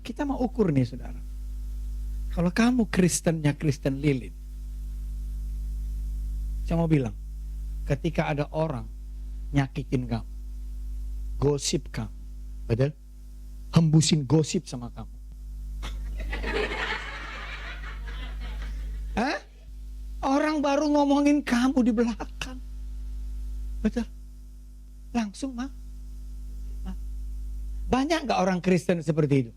Kita mau ukur nih saudara. Kalau kamu Kristennya Kristen lilin, saya mau bilang, ketika ada orang nyakitin kamu, gosip kamu, betul? Hembusin gosip sama kamu. Hah? Orang baru ngomongin kamu di belakang, betul? Langsung mah. Banyak nggak orang Kristen seperti itu?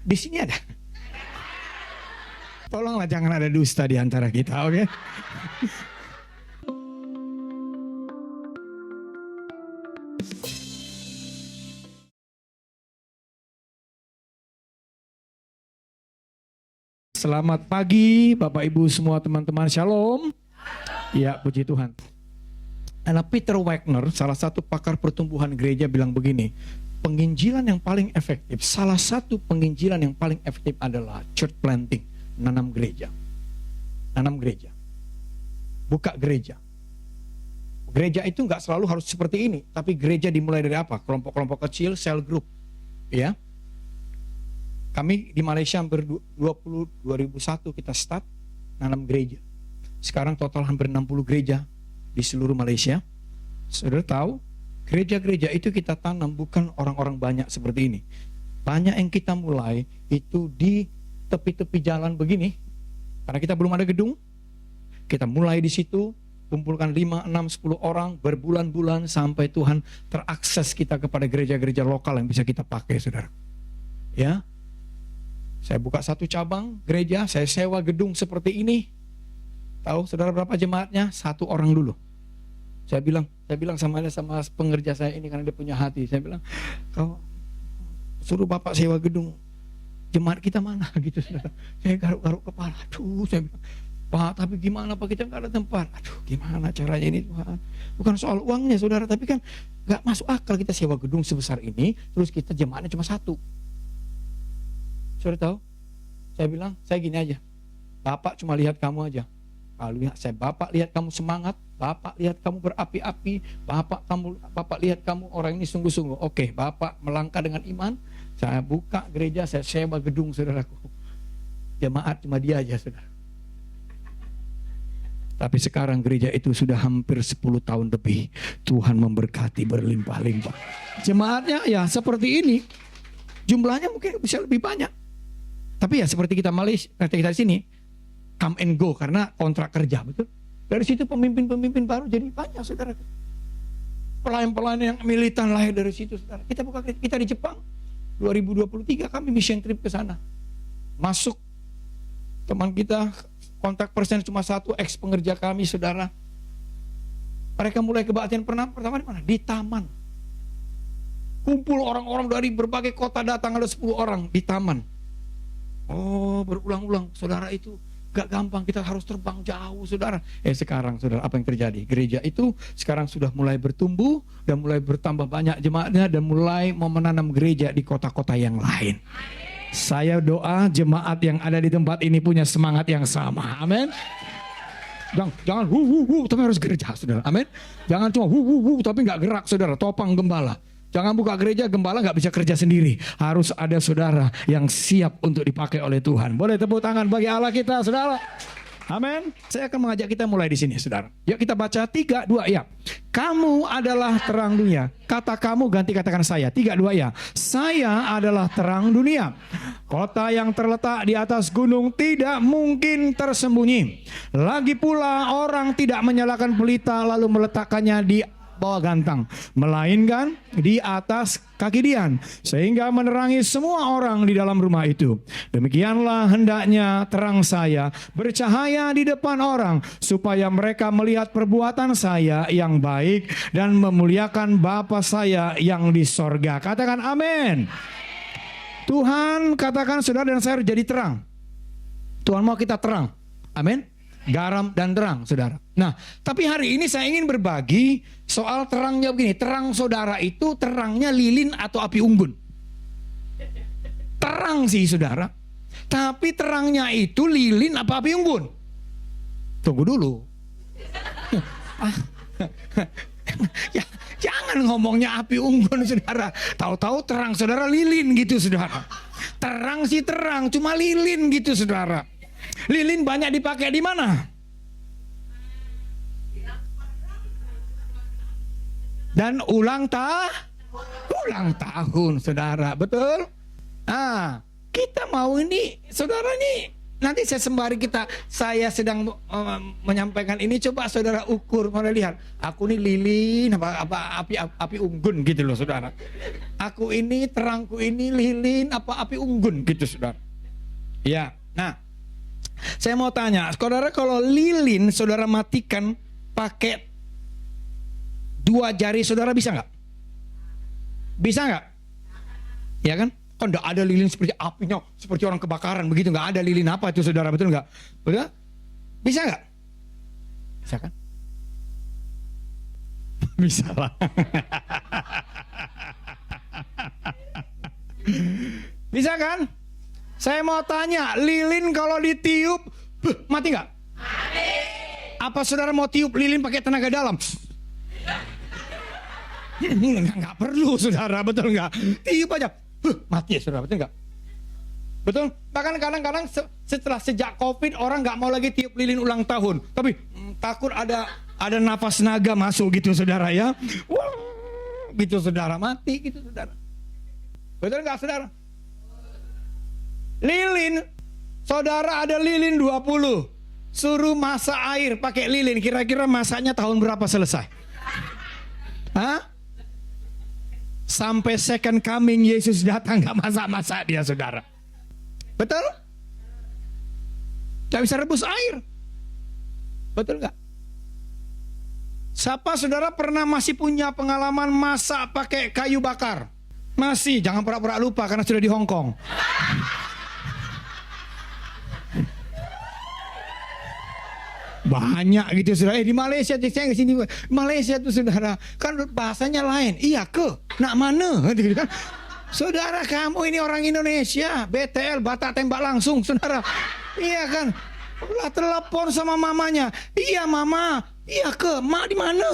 Di sini ada. Tolonglah jangan ada dusta di antara kita, oke? Selamat pagi Bapak Ibu semua teman-teman, Shalom. Ya, puji Tuhan. Karena Peter Wagner, salah satu pakar pertumbuhan gereja bilang begini, penginjilan yang paling efektif, salah satu penginjilan yang paling efektif adalah church planting, nanam gereja. Nanam gereja. Buka gereja. Gereja itu nggak selalu harus seperti ini, tapi gereja dimulai dari apa? Kelompok-kelompok kecil, cell group. Ya. Kami di Malaysia hampir 2001 kita start nanam gereja. Sekarang total hampir 60 gereja di seluruh Malaysia. Saudara tahu, gereja-gereja itu kita tanam bukan orang-orang banyak seperti ini. Banyak yang kita mulai itu di tepi-tepi jalan begini. Karena kita belum ada gedung. Kita mulai di situ, kumpulkan 5, 6, 10 orang berbulan-bulan sampai Tuhan terakses kita kepada gereja-gereja lokal yang bisa kita pakai, saudara. Ya. Saya buka satu cabang gereja, saya sewa gedung seperti ini. Tahu saudara berapa jemaatnya? 1 orang dulu. Saya bilang sama pengerja saya ini karena dia punya hati. Saya bilang, kau suruh bapak sewa gedung, jemaat kita mana gitu saudara. Saya garuk-garuk kepala. Aduh, saya bilang, Pak, tapi gimana Pak, kita nggak ada tempat. Aduh, gimana caranya ini Tuhan? Bukan soal uangnya saudara, tapi kan nggak masuk akal kita sewa gedung sebesar ini, terus kita jemaatnya cuma 1. Saudara tahu? Saya bilang, saya gini aja, Bapak cuma lihat kamu aja. Kalau Bapak lihat kamu semangat, Bapak lihat kamu berapi-api, Bapak lihat kamu orang ini sungguh-sungguh. Oke, Bapak melangkah dengan iman. Saya buka gereja, saya sewa gedung, saudaraku. Jemaat cuma dia aja, saudara. Tapi sekarang gereja itu sudah hampir 10 tahun lebih. Tuhan memberkati berlimpah-limpah. Jemaatnya ya seperti ini. Jumlahnya mungkin bisa lebih banyak. Tapi ya seperti kita Malaysia, kita di sini, come and go karena kontrak kerja, betul? Dari situ pemimpin-pemimpin baru jadi banyak, saudara. Pelayan-pelayan yang militan lahir dari situ, saudara. Kita di Jepang 2023 kami mission trip ke sana. Masuk teman kita, kontak person cuma 1, ex pengerja kami, saudara. Mereka mulai kebaktian pertama di mana? Di taman. Kumpul orang-orang dari berbagai kota datang, ada 10 orang di taman. Oh, berulang-ulang, saudara, itu gak gampang, kita harus terbang jauh, saudara. Sekarang, saudara, apa yang terjadi? Gereja itu sekarang sudah mulai bertumbuh dan mulai bertambah banyak jemaatnya dan mulai mau menanam gereja di kota-kota yang lain. Saya doa jemaat yang ada di tempat ini punya semangat yang sama. Amin. Jangan tapi harus gereja, saudara. Amin. Jangan cuma tapi gak gerak, saudara. Topang gembala. Jangan buka gereja, gembala nggak bisa kerja sendiri. Harus ada saudara yang siap untuk dipakai oleh Tuhan. Boleh tepuk tangan bagi Allah kita, saudara. Amin. Saya akan mengajak kita mulai di sini, saudara. Yuk kita baca 3, 2, ya. Kamu adalah terang dunia. Kata kamu ganti katakan saya. 3, 2, ya. Saya adalah terang dunia. Kota yang terletak di atas gunung tidak mungkin tersembunyi. Lagi pula orang tidak menyalakan pelita lalu meletakkannya di bawah gantang, melainkan di atas kaki dian, sehingga menerangi semua orang di dalam rumah itu. Demikianlah hendaknya terang saya bercahaya di depan orang, supaya mereka melihat perbuatan saya yang baik dan memuliakan Bapa saya yang di sorga. Katakan amin. Tuhan katakan saudara dan saya harus jadi terang. Tuhan mau kita terang. Amin. Garam dan terang, saudara. Nah, tapi hari ini saya ingin berbagi soal terangnya begini. Terang saudara itu terangnya lilin atau api unggun? Terang sih, saudara. Tapi terangnya itu lilin apa api unggun? Tunggu dulu. Jangan ngomongnya api unggun saudara. Tahu-tahu terang saudara lilin gitu saudara. Terang sih terang, cuma lilin gitu saudara. Lilin banyak dipakai di mana? Dan ulang tahun saudara, betul? Kita mau ini saudara nih. Nanti sembari saya sedang menyampaikan ini, coba saudara ukur, mana lihat. Aku ini lilin apa api unggun gitu loh saudara. Aku ini terangku ini lilin apa api unggun gitu saudara. Ya, nah saya mau tanya, saudara kalau lilin saudara matikan pakai 2 jari saudara bisa nggak? Bisa nggak? Ya kan? Kan enggak ada lilin seperti apinya, seperti orang kebakaran begitu, nggak ada lilin apa itu saudara, betul nggak? Betul? Bisa nggak? Bisa kan? Bisa lah. Bisa kan? Saya mau tanya, lilin kalau ditiup, mati nggak? Mati. Apa saudara mau tiup lilin pakai tenaga dalam? Nggak perlu saudara, betul nggak? Tiup aja. Mati ya saudara, betul nggak? Betul. Bahkan kadang-kadang sejak COVID orang nggak mau lagi tiup lilin ulang tahun, tapi takut ada nafas naga masuk gitu saudara ya. Wah, gitu saudara, mati gitu saudara. Betul nggak saudara? Lilin, saudara ada lilin 20, suruh masak air pakai lilin, kira-kira masaknya tahun berapa selesai? Hah? Sampai second coming Yesus datang gak masak-masak dia saudara. Betul? Gak bisa rebus air. Betul gak? Siapa saudara pernah masih punya pengalaman masak pakai kayu bakar? Masih, jangan pura-pura lupa karena sudah di Hong Kong. Banyak gitu saudara. Di Malaysia, saya ke sini Malaysia tuh saudara, kan bahasanya lain. Iya ke, nak mana? Gitu kan. Saudara kamu ini orang Indonesia, BTL Batak tembak langsung saudara. Iya kan. Lah telepon sama mamanya. Iya mama. Iya ke, mak di mana?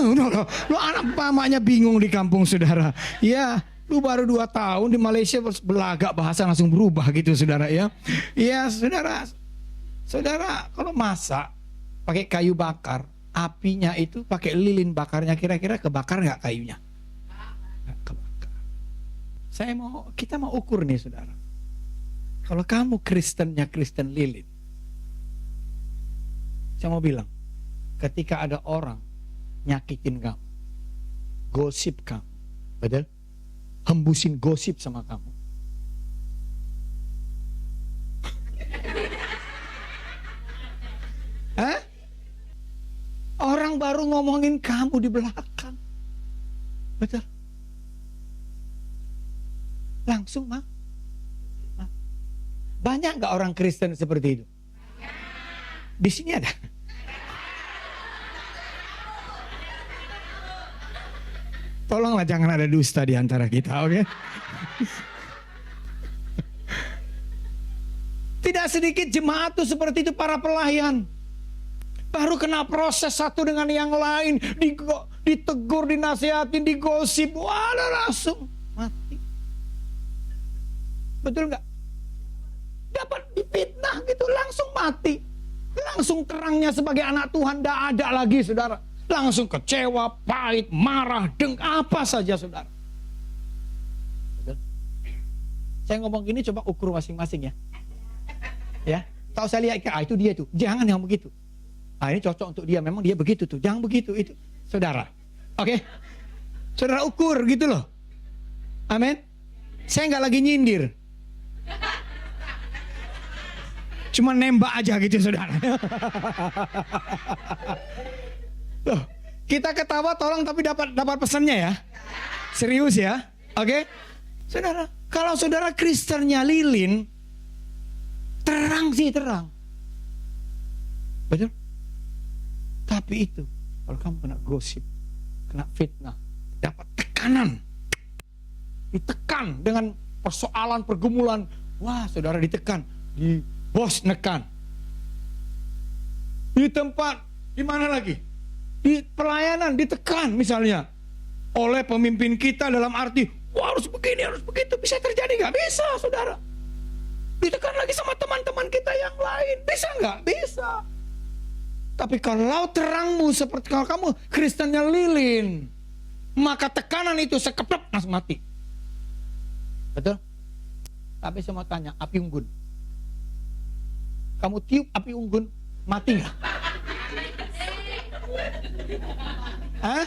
Lo anak mamanya bingung di kampung saudara. Iya. Lu baru 2 tahun di Malaysia belagak bahasa langsung berubah gitu saudara ya. Iya saudara. Saudara kalau masak pakai kayu bakar, apinya itu pakai lilin bakarnya, kira-kira kebakar nggak kayunya? Nggak kebakar. Kita mau ukur nih saudara. Kalau kamu Kristennya Kristen lilin, saya mau bilang, ketika ada orang nyakitin kamu, gosip kamu, betul? Hembusin gosip sama kamu. Hah? Orang baru ngomongin kamu di belakang. Betul? Langsung mah. Banyak gak orang Kristen seperti itu? Di sini ada. Tolonglah jangan ada dusta di antara kita, oke? Tidak sedikit jemaat tuh seperti itu, para pelayan. Baru kena proses satu dengan yang lain, ditegur, dinasihatin, digosip, waduh langsung mati. Betul nggak? Dapat difitnah gitu, langsung mati. Langsung terangnya sebagai anak Tuhan tidak ada lagi saudara. Langsung kecewa, pahit, marah, apa saja saudara. Betul? Saya ngomong gini coba ukur masing-masing ya. Ya, tahu saya lihat itu dia tuh, jangan yang begitu. Ini cocok untuk dia, memang dia begitu tuh, jangan begitu itu, saudara. Oke, saudara ukur gitu loh. Amin. Saya nggak lagi nyindir, cuma nembak aja gitu saudara. Loh, kita ketawa tolong tapi dapat pesannya ya, serius ya. Oke, saudara. Kalau saudara Kristennya lilin, terang sih terang, betul. Tapi itu, kalau kamu kena gosip, kena fitnah, dapat tekanan, ditekan dengan persoalan pergumulan, wah saudara ditekan, di bos nekan, di tempat, di mana lagi, di pelayanan ditekan misalnya, oleh pemimpin kita dalam arti, wah harus begini, harus begitu. Bisa terjadi nggak? Bisa, saudara. Ditekan lagi sama teman-teman kita yang lain. Bisa nggak? Bisa. Tapi kalau terangmu seperti kalau kamu Kristennya lilin, maka tekanan itu sekeplep langsung mati. Betul? Tapi saya mau tanya, api unggun. Kamu tiup api unggun, mati nggak? Hah?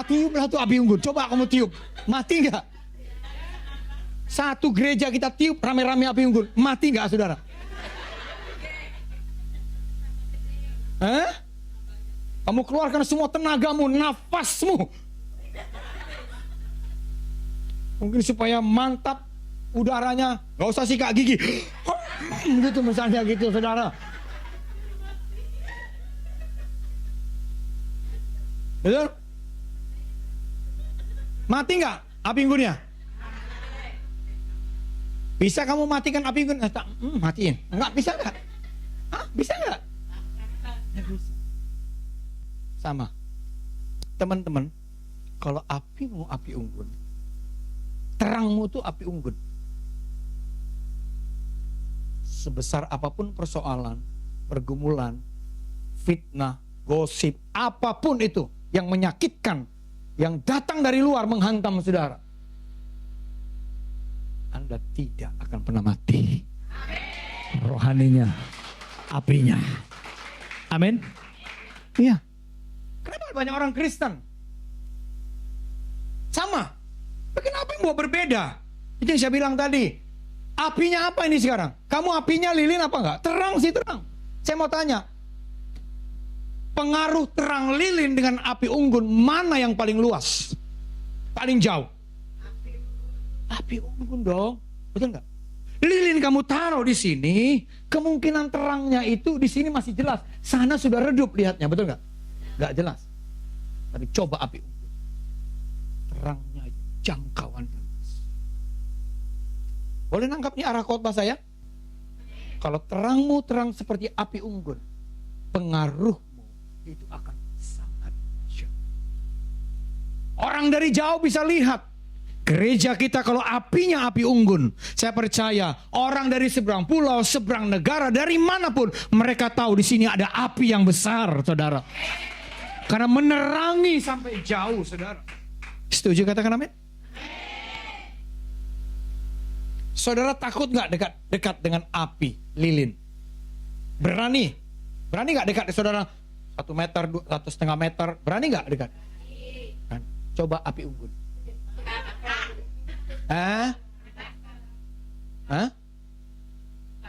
Tiuplah tuh api unggun. Coba kamu tiup, mati nggak? Satu gereja kita tiup rame-rame api unggun, mati nggak, saudara? Hah? Kamu keluarkan semua tenagamu, nafasmu. Mungkin supaya mantap udaranya, gak usah sikat gigi. Gitu misalnya gitu, saudara. Betul? Mati nggak api unggunnya? Bisa kamu matikan api unggun? Matiin. Enggak, bisa nggak? Bisa nggak? Sama. Teman-teman, kalau apimu api unggun, terangmu tuh api unggun. Sebesar apapun persoalan, pergumulan, fitnah, gosip, apapun itu yang menyakitkan, yang datang dari luar menghantam saudara, Anda tidak akan pernah mati. Rohaninya, apinya. Amin. Iya. Kenapa banyak orang Kristen sama? Kenapa yang mau berbeda? Itu yang saya bilang tadi. Apinya apa ini sekarang? Kamu apinya lilin apa enggak? Terang sih, terang. Saya mau tanya, pengaruh terang lilin dengan api unggun, mana yang paling luas? Paling jauh? Api unggun dong. Betul enggak? Lilin kamu taruh di sini, kemungkinan terangnya itu di sini masih jelas. Sana sudah redup lihatnya, betul enggak? Enggak jelas. Tapi coba api unggun, terangnya jangkauan. Boleh nangkap nih arah khotbah saya? Kalau terangmu terang seperti api unggun, pengaruhmu itu akan sangat jauh. Orang dari jauh bisa lihat gereja kita kalau apinya api unggun. Saya percaya orang dari seberang pulau, seberang negara, dari manapun mereka tahu di sini ada api yang besar, saudara. Karena menerangi sampai jauh, saudara. Setuju katakan amin? Saudara takut nggak dekat dengan api lilin? Berani nggak dekat saudara? 1 meter, 1,5 meter, berani nggak dekat? Coba api unggun.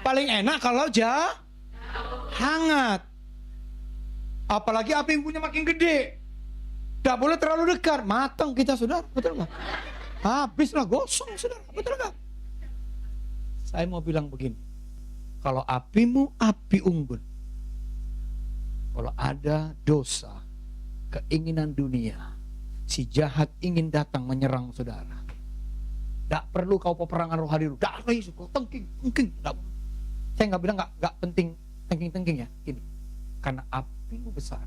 Paling enak kalau hangat. Apalagi api unggunnya makin gede. Tidak boleh terlalu dekat, matang kita, saudara. Betul nggak? Habislah, gosong, saudara. Betul nggak? Saya mau bilang begini, kalau apimu api unggun, kalau ada dosa, keinginan dunia, si jahat ingin datang menyerang saudara, tidak perlu kau peperangan rohani dulu, tidak lagi suka tengking. Saya nggak bilang nggak penting tengking ya, gini, karena apimu besar,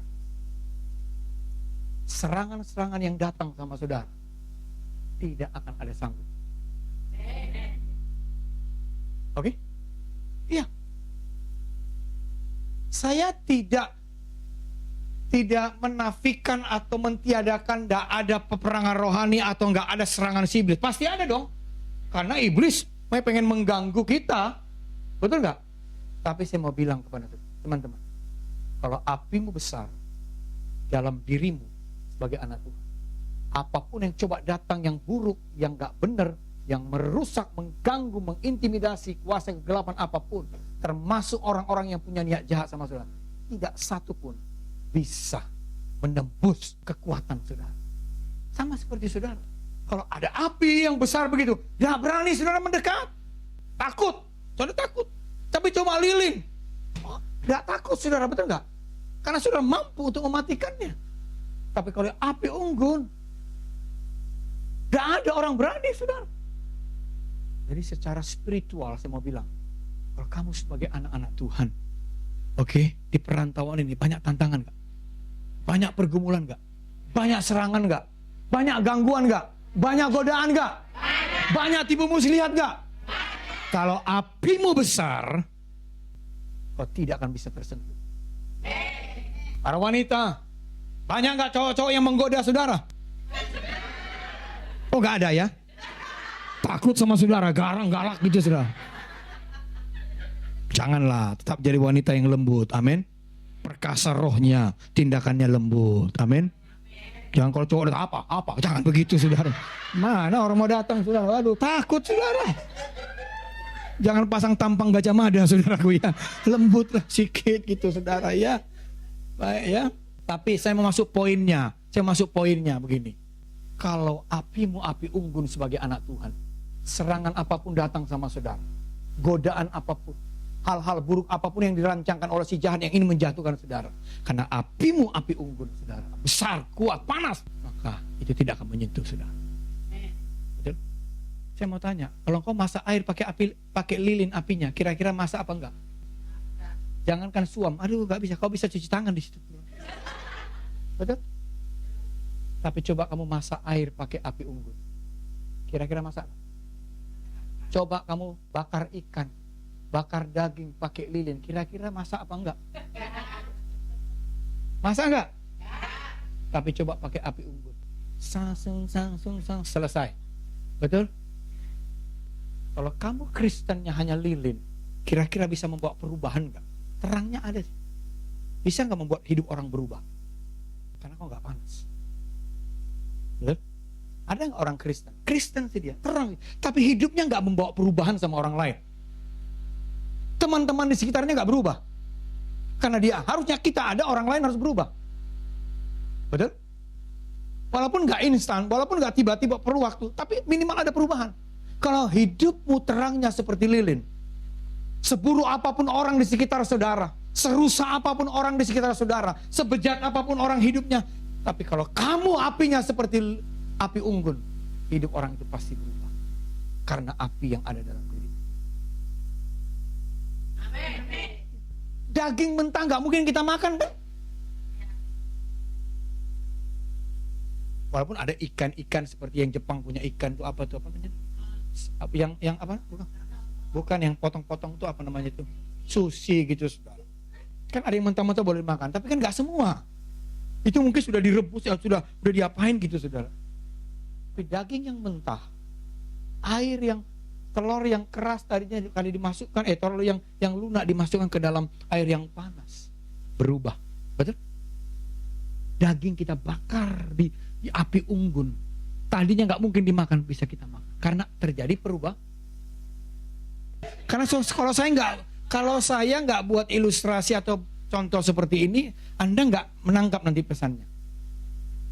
serangan-serangan yang datang sama saudara tidak akan ada sanggup. Oke? Iya. Saya tidak menafikan atau mentiadakan tidak ada peperangan rohani atau nggak ada serangan si iblis. Pasti ada dong. Karena iblis pengen mengganggu kita. Betul nggak? Tapi saya mau bilang kepada teman-teman, kalau apimu besar dalam dirimu sebagai anak Tuhan, apapun yang coba datang yang buruk, yang nggak benar, yang merusak, mengganggu, mengintimidasi, kuasa kegelapan apapun, termasuk orang-orang yang punya niat jahat sama saudara, tidak satu pun bisa menembus kekuatan saudara. Sama seperti saudara, kalau ada api yang besar begitu, gak berani saudara mendekat, takut, saudara takut. Tapi coba lilin, gak takut saudara, betul gak? Karena saudara mampu untuk mematikannya. Tapi kalau api unggun, gak ada orang berani saudara. Jadi secara spiritual saya mau bilang, kalau kamu sebagai anak-anak Tuhan, oke, di perantauan ini banyak tantangan gak? Banyak pergumulan gak? Banyak serangan gak? Banyak gangguan nggak? Banyak godaan nggak? Banyak tipu muslihat nggak? Kalau apimu besar, kau tidak akan bisa tersentuh. Para wanita, banyak nggak cowok-cowok yang menggoda saudara? Oh, nggak ada ya? Takut sama saudara, garang, galak gitu saudara. Janganlah, tetap jadi wanita yang lembut. Amin. Perkasa rohnya, tindakannya lembut. Amin. Jangan kalau cowok datang apa, jangan begitu saudara. Mana orang mau datang saudara? Aduh, takut saudara. Jangan pasang tampang Gajah Mada saudaraku ya. Lembut lah sikit gitu saudara ya. Baik ya. Tapi saya mau masuk poinnya. Saya masuk poinnya begini. Kalau apimu api unggun sebagai anak Tuhan, serangan apapun datang sama saudara, godaan apapun, hal-hal buruk apapun yang dirancangkan oleh si jahat yang ingin menjatuhkan saudara, karena apimu api unggun saudara, besar, kuat, panas, maka itu tidak akan menyentuh saudara. Betul? Saya mau tanya, kalau kau masak air pakai lilin apinya, kira-kira masak apa enggak? Jangankan suam, aduh nggak bisa, kau bisa cuci tangan di situ. Betul? Tapi coba kamu masak air pakai api unggun, kira-kira masak? Coba kamu bakar ikan, bakar daging pakai lilin, kira-kira masak apa enggak? Masak enggak? Tapi coba pakai api unggun, sang selesai. Betul? Kalau kamu Kristennya hanya lilin, kira-kira bisa membawa perubahan enggak? Terangnya ada. Bisa enggak membuat hidup orang berubah? Karena kau enggak panas. Betul? Ada nggak orang Kristen? Kristen sih dia, terang, tapi hidupnya nggak membawa perubahan sama orang lain. Teman-teman di sekitarnya nggak berubah, karena dia harusnya kita ada, orang lain harus berubah. Betul? Walaupun nggak instan, walaupun nggak tiba-tiba perlu waktu, tapi minimal ada perubahan. Kalau hidupmu terangnya seperti lilin, seburuk apapun orang di sekitar saudara, serusak apapun orang di sekitar saudara, sebejat apapun orang hidupnya, tapi kalau kamu apinya seperti api unggun, hidup orang itu pasti berubah. Karena api yang ada dalam diri. Daging mentah gak mungkin kita makan kan? Walaupun ada ikan-ikan seperti yang Jepang punya ikan itu apa tuh? Apa namanya? Yang apa? Bukan yang potong-potong itu apa namanya itu? Sushi gitu saudara. Kan ada yang mentah-mentah boleh makan, tapi kan gak semua. Itu mungkin sudah direbus, ya sudah diapain gitu saudara. Tapi daging yang mentah, air yang, telur yang keras tadinya kali dimasukkan, telur yang lunak dimasukkan ke dalam air yang panas, berubah. Betul? Daging kita bakar di api unggun, tadinya nggak mungkin dimakan, bisa kita makan karena terjadi perubahan. Karena kalau saya nggak buat ilustrasi atau contoh seperti ini, Anda nggak menangkap nanti pesannya.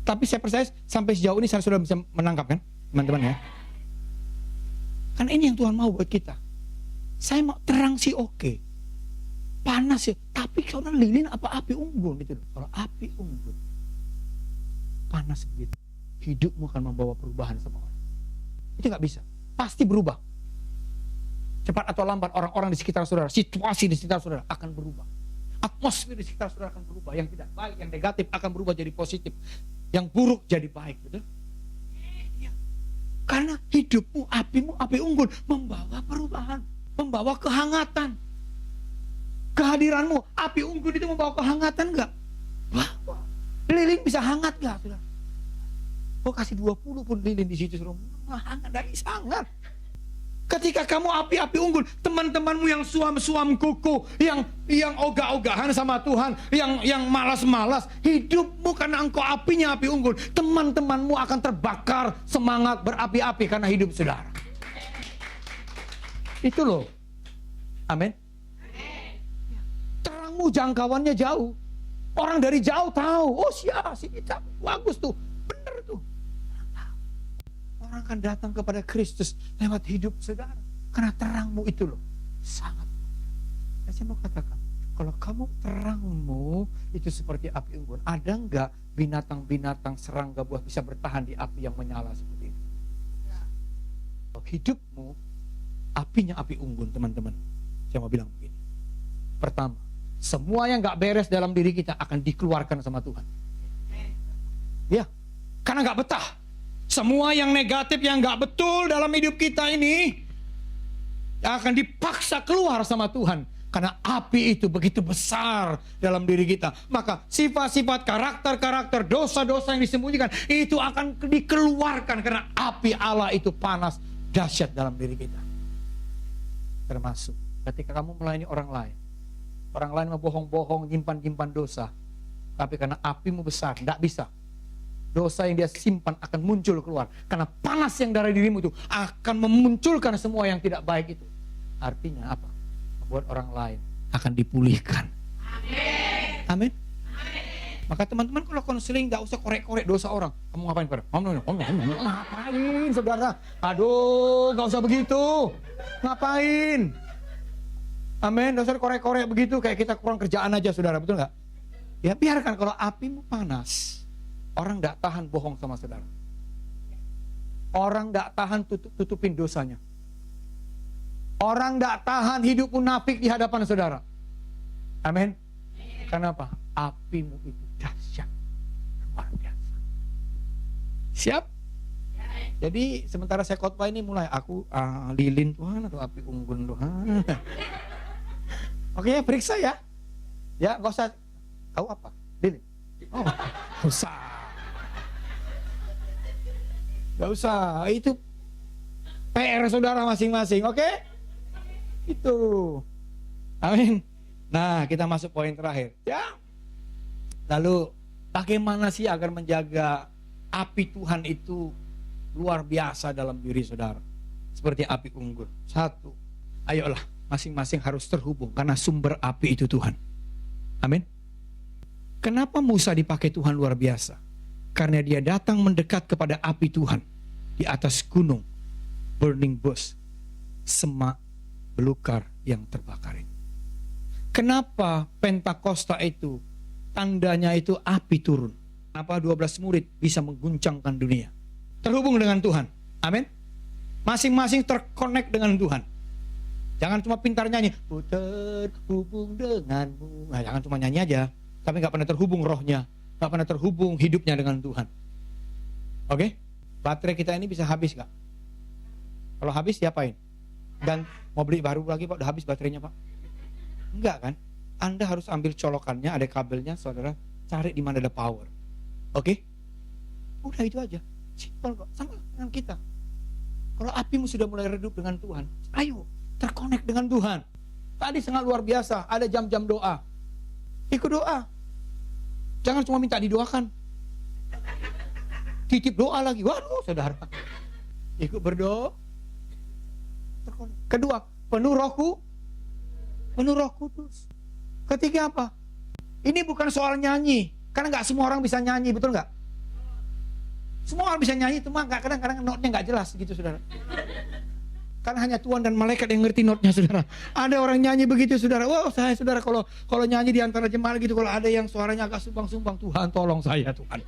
Tapi saya percaya sampai sejauh ini saya sudah bisa menangkap kan, teman-teman ya. Karena ini yang Tuhan mau buat kita. Saya mau terang sih oke, panas ya, tapi kalau lilin apa api unggun gitu. Kalau api unggun, panas begitu, hidupmu akan membawa perubahan sama orang. Itu nggak bisa, pasti berubah. Cepat atau lambat orang-orang di sekitar saudara, situasi di sekitar saudara akan berubah. Atmosfer di sekitar saudara akan berubah. Yang tidak baik, yang negatif akan berubah jadi positif. Yang buruk jadi baik, betul? Ya. Karena hidupmu, apimu, api unggun membawa perubahan, membawa kehangatan. Kehadiranmu, api unggun itu membawa kehangatan enggak? Wah, lilin bisa hangat enggak? Oh, kasih 20 pun lilin di situ suruh hangat, dari sangat. Ketika kamu api-api unggul, teman-temanmu yang suam-suam kuku, yang ogah-ogahan sama Tuhan, yang malas-malas, hidupmu karena engkau apinya api unggul, teman-temanmu akan terbakar semangat berapi-api karena hidup saudara. Itu loh. Amin. Terangmu jangkauannya jauh. Orang dari jauh tahu, oh si kita bagus tuh, bener tuh. Orang akan datang kepada Kristus lewat hidup saudara. Karena terangmu itu loh sangat. Saya mau katakan, kalau kamu terangmu itu seperti api unggun, ada enggak binatang-binatang serangga buah bisa bertahan di api yang menyala seperti itu? Hidupmu apinya api unggun, teman-teman. Saya mau bilang begini. Pertama, semua yang enggak beres dalam diri kita akan dikeluarkan sama Tuhan. Ya, karena enggak betah. Semua yang negatif, yang gak betul dalam hidup kita ini akan dipaksa keluar sama Tuhan. Karena api itu begitu besar dalam diri kita. Maka sifat-sifat, karakter-karakter, dosa-dosa yang disembunyikan itu akan dikeluarkan. Karena api Allah itu panas, dahsyat dalam diri kita. Termasuk ketika kamu melayani orang lain. Orang lain mau bohong-bohong, nyimpan-nyimpan dosa. Tapi karena apimu besar, tidak bisa. Dosa yang dia simpan akan muncul keluar. Karena panas yang dari dirimu itu akan memunculkan semua yang tidak baik itu. Artinya apa? Membuat orang lain akan dipulihkan. Amin. Maka teman-teman kalau konseling gak usah korek-korek dosa orang. Kamu ngapain? Ngapain saudara? Aduh, gak usah begitu. Ngapain? Amin. Dosa korek-korek begitu kayak kita kurang kerjaan aja saudara. Betul gak? Ya biarkan kalau apimu panas. Orang gak tahan bohong sama saudara. Orang gak tahan tutupin dosanya. Orang gak tahan hidup munafik di hadapan saudara. Amin. Kenapa? Apimu itu dahsyat, luar biasa. Siap? Jadi sementara saya khotbah ini mulai aku lilin Tuhan atau api unggun Tuhan. Oke, periksa ya. Ya, gak usah tahu apa. Lilin. Oh, gak usah. Gak usah. Itu PR saudara masing-masing. Oke? Itu. Amin. Nah, kita masuk poin terakhir. Ya. Lalu bagaimana sih agar menjaga api Tuhan itu luar biasa dalam diri saudara? Seperti api unggun. Satu. Ayolah, masing-masing harus terhubung karena sumber api itu Tuhan. Amin. Kenapa Musa dipakai Tuhan luar biasa? Karena dia datang mendekat kepada api Tuhan di atas gunung, burning bush, semak belukar yang terbakar ini. Kenapa Pentakosta itu tandanya itu api turun? Kenapa 12 murid bisa mengguncangkan dunia? Terhubung dengan Tuhan. Amin. Masing-masing terkonek dengan Tuhan. Jangan cuma pintar nyanyi, ku terhubung denganmu. Nah, jangan cuma nyanyi aja, tapi gak pernah terhubung rohnya, gak pernah terhubung hidupnya dengan Tuhan. Oke? Baterai kita ini bisa habis gak? Kalau habis diapain? Dan mau beli baru lagi Pak, udah habis baterainya Pak? Enggak kan? Anda harus ambil colokannya, ada kabelnya, saudara cari di mana ada power. Oke? Udah itu aja. Simpel kok, sama dengan kita. Kalau apimu sudah mulai redup dengan Tuhan, ayo terkonek dengan Tuhan. Tadi sangat luar biasa, ada jam-jam doa. Ikut doa. Jangan cuma minta didoakan. Titip doa lagi. Waduh, saudara. Ikut berdoa. Terkonek. Kedua, penuh Roh Kudus. Ketiga apa? Ini bukan soal nyanyi. Karena gak semua orang bisa nyanyi, betul gak? Semua orang bisa nyanyi, cuma kadang-kadang notnya gak jelas gitu saudara. Karena hanya Tuhan dan malaikat yang ngerti notnya saudara. Ada orang nyanyi begitu saudara. Wow, saya saudara kalau nyanyi di antara jemaat gitu, kalau ada yang suaranya agak sumbang-sumbang, Tuhan tolong saya Tuhan.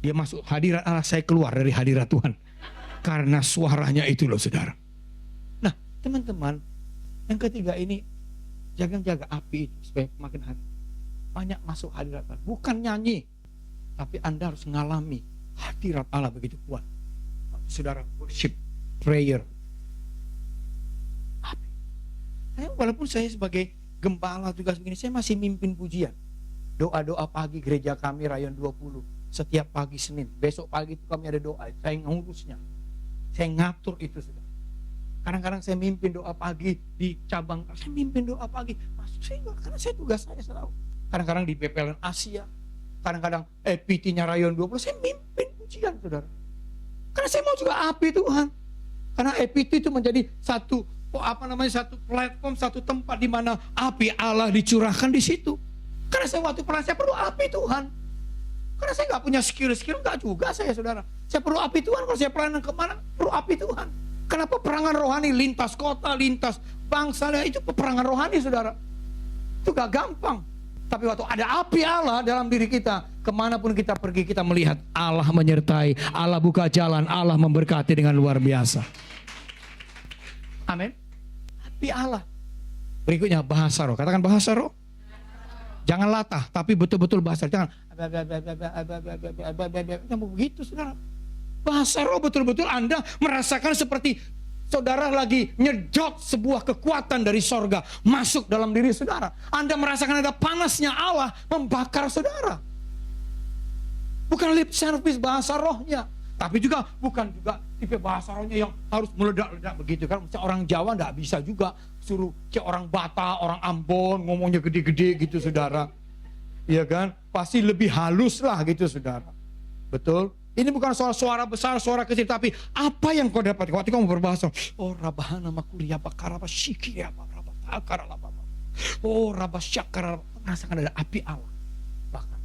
Dia masuk hadirat Allah, saya keluar dari hadirat Tuhan. Karena suaranya itu loh saudara. Nah teman-teman, yang ketiga ini jaga api itu supaya makin hari banyak masuk hadirat Allah. Bukan nyanyi, tapi Anda harus mengalami hadirat Allah begitu kuat. Saudara worship, prayer. Api. Walaupun saya sebagai gembala tugas begini, saya masih mimpin pujian. Doa-doa pagi gereja kami Rayon 20. Setiap pagi Senin, besok pagi itu kami ada doa. Saya ngurusnya, saya ngatur itu sudah. Kadang-kadang saya mimpin doa pagi di cabang, saya mimpin doa pagi. Masuk saya juga, karena saya tugas saya selalu. Kadang-kadang di PPLN Asia, kadang-kadang PT-nya Rayon 20, saya mimpin pujian saudara. Karena saya mau juga api Tuhan. Karena EPT itu menjadi satu platform, satu tempat di mana api Allah dicurahkan di situ. Karena saya waktu pelayanan saya perlu api Tuhan. Karena saya nggak punya skill nggak juga saya saudara. Saya perlu api Tuhan. Kalau saya pelayanan kemana perlu api Tuhan. Karena peperangan rohani lintas kota, lintas bangsa, itu peperangan rohani saudara. Itu gak gampang. Tapi waktu ada api Allah dalam diri kita, kemanapun kita pergi kita melihat Allah menyertai, Allah buka jalan, Allah memberkati dengan luar biasa. Amin. Api Allah. Berikutnya bahasa roh. Katakan bahasa roh. Jangan latah, tapi betul-betul bahasa. Jangan begitu saudara. Bahasa roh betul-betul Anda merasakan seperti saudara lagi nyedot sebuah kekuatan dari sorga masuk dalam diri saudara. Anda merasakan ada panasnya Allah membakar saudara. Bukan lip service bahasa rohnya, tapi juga bukan juga tipe bahasa rohnya yang harus meledak-ledak begitu kan. Misalnya orang Jawa nggak bisa juga suruh kayak orang Batak, orang Ambon ngomongnya gede-gede gitu saudara. Iya kan? Pasti lebih halus lah gitu saudara. Betul? Ini bukan soal suara besar, suara kecil, tapi apa yang kau dapat waktu kamu berbahasa. Oh rabahana makuliya bakaraba syikiriya rabakara laba. Oh rabasyakara, merasakan ada api Allah. Bahkan.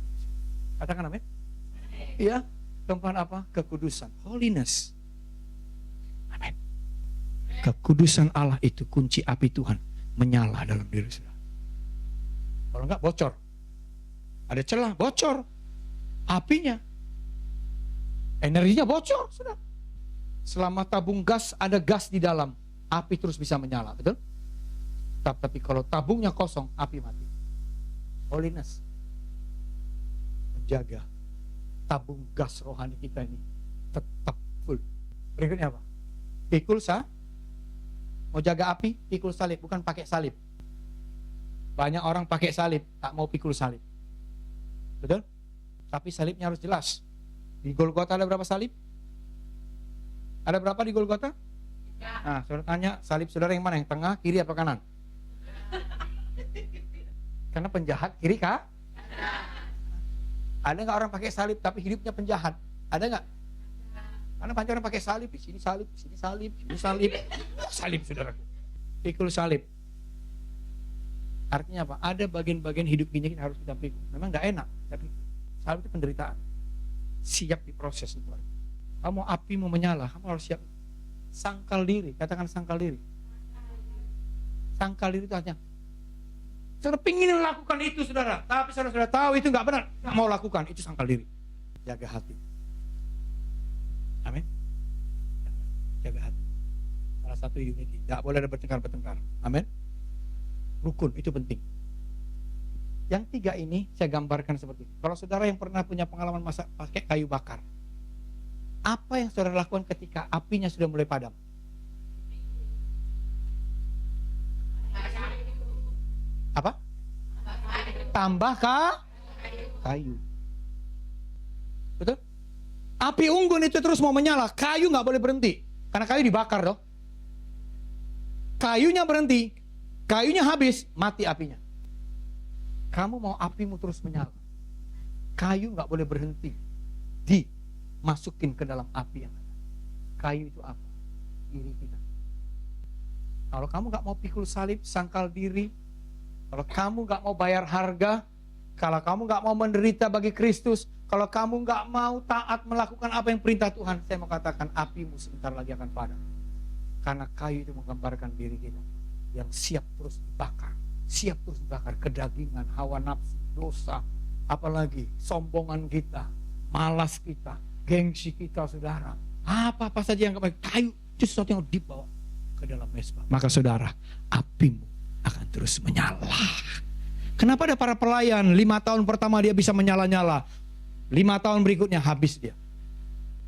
Katakan amin. Iya, tempat apa? Kekudusan, holiness. Amin. Kekudusan Allah itu kunci api Tuhan menyala dalam diri saudara. Kalau enggak bocor. Ada celah, bocor. Apinya. Energinya bocor, sudah. Selama tabung gas, ada gas di dalam, api terus bisa menyala, betul? Tapi kalau tabungnya kosong, api mati. Holiness. Menjaga tabung gas rohani kita ini tetap full. Berikutnya apa? Pikul mau jaga api, pikul salib, bukan pakai salib. Banyak orang pakai salib, tak mau pikul salib. Betul? Tapi salibnya harus jelas. Di Golgota ada berapa salib? Ada berapa di Golgota? Nah, saudara tanya, salib saudara yang mana? Yang tengah, kiri, apa kanan? Karena penjahat kiri kah? Ada nggak orang pakai salib tapi hidupnya penjahat? Ada nggak? Karena banyak orang pakai salib, di sini salib, di sini salib, di sini salib. Salib saudara. Pikul salib. Artinya apa? Ada bagian-bagian hidup ini harus kita pikul. Memang nggak enak, tapi salib itu penderitaan. Siap diproses itu. Kamu api mau menyala, kamu harus siap. Sangkal diri, katakan sangkal diri. Sangkal diri itu hanya saudara pingin melakukan itu saudara, tapi saudara tahu itu nggak benar, nggak mau lakukan, itu sangkal diri. Jaga hati. Amin. Jaga hati. Salah satu unity, nggak boleh ada bertengkar. Amin. Rukun itu penting. Yang tiga ini saya gambarkan seperti ini. Kalau saudara yang pernah punya pengalaman masak pakai kayu bakar, apa yang saudara lakukan ketika apinya sudah mulai padam? Apa? Tambah kayu. Betul? Api unggun itu terus mau menyala, kayu nggak boleh berhenti, karena kayu dibakar dong. Kayunya berhenti, kayunya habis, mati apinya. Kamu mau apimu terus menyala, kayu nggak boleh berhenti, dimasukin ke dalam api yang ada. Kayu itu apa? Diri kita. Kalau kamu nggak mau pikul salib, sangkal diri, kalau kamu nggak mau bayar harga, kalau kamu nggak mau menderita bagi Kristus, kalau kamu nggak mau taat melakukan apa yang perintah Tuhan, saya mau katakan apimu sebentar lagi akan padam. Karena kayu itu menggambarkan diri kita yang siap terus dibakar. Siap terus dibakar, kedagingan, hawa nafsu, dosa, apalagi sombongan kita, malas kita, gengsi kita saudara. Apa-apa saja yang baik, kayu itu sesuatu yang dibawa ke dalam mezbah. Maka saudara, apimu akan terus menyala. Kenapa ada para pelayan 5 tahun pertama dia bisa menyala-nyala, 5 tahun berikutnya habis dia.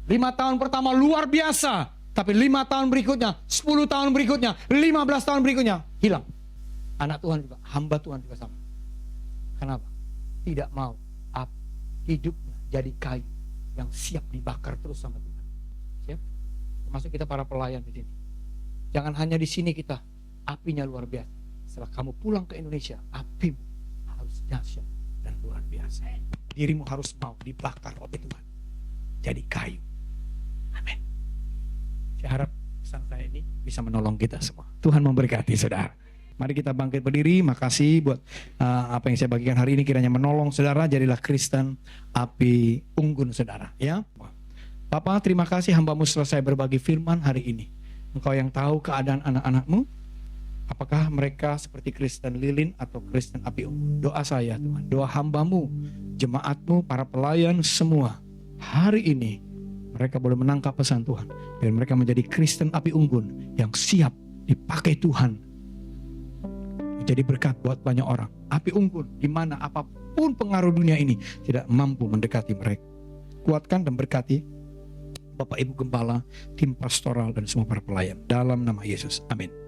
5 tahun pertama luar biasa, tapi 5 tahun berikutnya, 10 tahun berikutnya, 15 tahun berikutnya hilang. Anak Tuhan juga, hamba Tuhan juga sama. Kenapa? Tidak mau hidupnya jadi kayu yang siap dibakar terus sama Tuhan. Siap? Termasuk kita para pelayan di sini. Jangan hanya di sini kita apinya luar biasa. Setelah kamu pulang ke Indonesia, apimu harus dahsyat dan luar biasa. Dirimu harus mau dibakar oleh Tuhan. Jadi kayu. Amin. Saya harap pesan saya ini bisa menolong kita semua. Tuhan memberkati saudara. Mari kita bangkit berdiri. Makasih buat apa yang saya bagikan hari ini, kiranya menolong saudara. Jadilah Kristen api unggun saudara, ya. Bapak, terima kasih hamba-Mu selesai berbagi firman hari ini. Engkau yang tahu keadaan anak-anak-Mu, apakah mereka seperti Kristen lilin atau Kristen api unggun. Doa saya Tuhan, doa hamba-Mu, jemaat-Mu, para pelayan semua, hari ini mereka boleh menangkap pesan Tuhan dan mereka menjadi Kristen api unggun yang siap dipakai Tuhan jadi berkat buat banyak orang. Api unggun di mana apapun pengaruh dunia ini tidak mampu mendekati mereka. Kuatkan dan berkati Bapak Ibu Gembala, tim pastoral dan semua para pelayan. Dalam nama Yesus, amin.